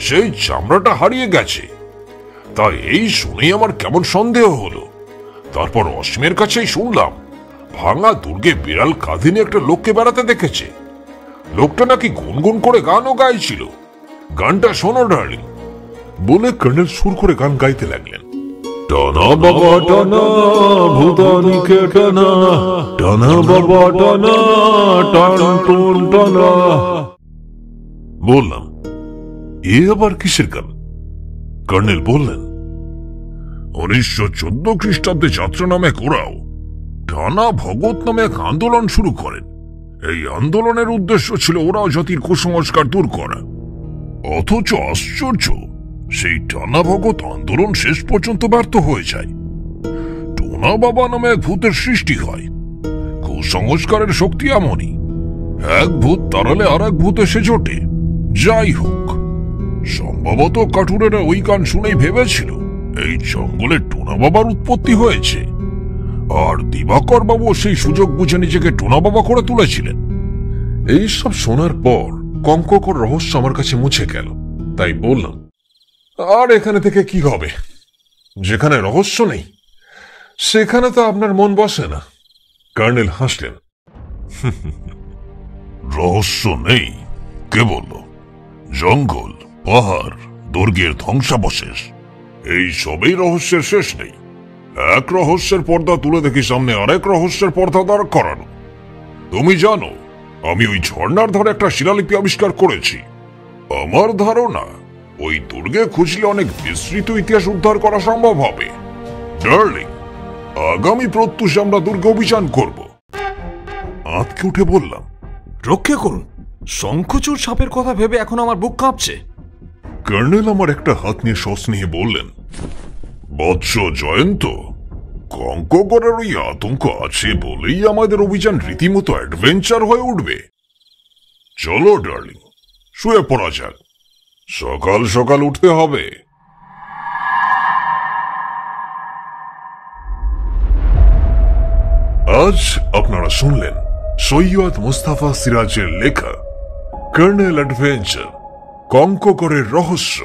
সেই চামড়াটা হারিয়ে গেছে। তাই এই শুনেই আমার কেমন সন্দেহ হলো। তারপর অসীমের কাছেই শুনলাম ভাঙা দুর্গে বিড়াল কাঁধে নিয়ে একটা লোককে বেড়াতে দেখেছে। লোকটা নাকি গুনগুন করে গানও গাইছিল। গানটা শোনো ডার্লিং, বলে কর্নেল সুর করে গান গাইতে লাগলেন। টানা বাবা টানা ভুদানিকে টানা, টানা বাবা টানা টান টুন টানা। বললাম, এ আবার কিসের গান? কর্নেল বললেন, 1914 খ্রিস্টাব্দে যাত্রা নামে ওরাও টানা ভগত নামে এক আন্দোলন শুরু করেন। এই আন্দোলনের উদ্দেশ্য ছিল ওরাও জাতির কুসংস্কার দূর করা। অথচ আশ্চর্য, সেই টানা ভগত আন্দোলন শেষ পর্যন্ত ব্যর্থ হয়ে যায়। টোনা বাবা নামে এক ভূতের সৃষ্টি হয়। কুসংস্কারের শক্তি এমনই, এক ভূত তাড়ালে আর এক ভূত এসে জোটে। যাই হোক, সম্ভবত কাঠুরেরা ওই গান শুনেই ভেবেছিল এই জঙ্গলে টোনা বাবার উৎপত্তি হয়েছে, আর দিবাকর বাবু সেই সুযোগ বুঝে নিজেকে টোনা বাবা করে তুলেছিলেন। এইসব শোনার পর কঙ্ককর রহস্য আমার কাছে মুছে গেল। তাই বললাম, আর এখানে থেকে কি হবে? যেখানে রহস্য নেই সেখানে তো আপনার মন বসে না। কর্নেল হাসলেন, রহস্য নেই কে বলল? জঙ্গল, পাহাড়, দুর্গের ধ্বংসাবশেষ, এই সবই রহস্যের শেষ নেই। এক রহস্যের পর্দা তুলে দেখি সামনে আরেক রহস্যের পর্দা দাঁড় করানো। তুমি জানো, আমি ওই ঝর্ণার ধারে একটা শিলালিপি আবিষ্কার করেছি। আমার ধারণা ওই দুর্গে খুঁজলে অনেক বিস্তৃত ইতিহাস উদ্ধার করা সম্ভব হবে। ডার্লিং, আগামী প্রত্যুষে আমরা দুর্গে অভিযান করব। আঁতকে উঠে বললাম, রক্ষে করুন, শঙ্খচূড় সাপের কথা ভেবে এখন আমার বুক কাঁপছে। কর্নেল আমার একটা হাত নিয়ে সস্নেহে বললেন, বৎস জয়ন্ত, কঙ্কগড়ের ওই আতঙ্ক আছে বলেই আমাদের অভিযান রীতিমতো অ্যাডভেঞ্চার হয়ে উঠবে। চলো ডার্লিং, শুয়ে পড়া যাক, সকাল সকাল উঠতে হবে। আজ আপনারা শুনলেন সৈয়দ মুস্তাফা সিরাজের লেখা কর্নেল অ্যাডভেঞ্চার কঙ্কগড়ের রহস্য।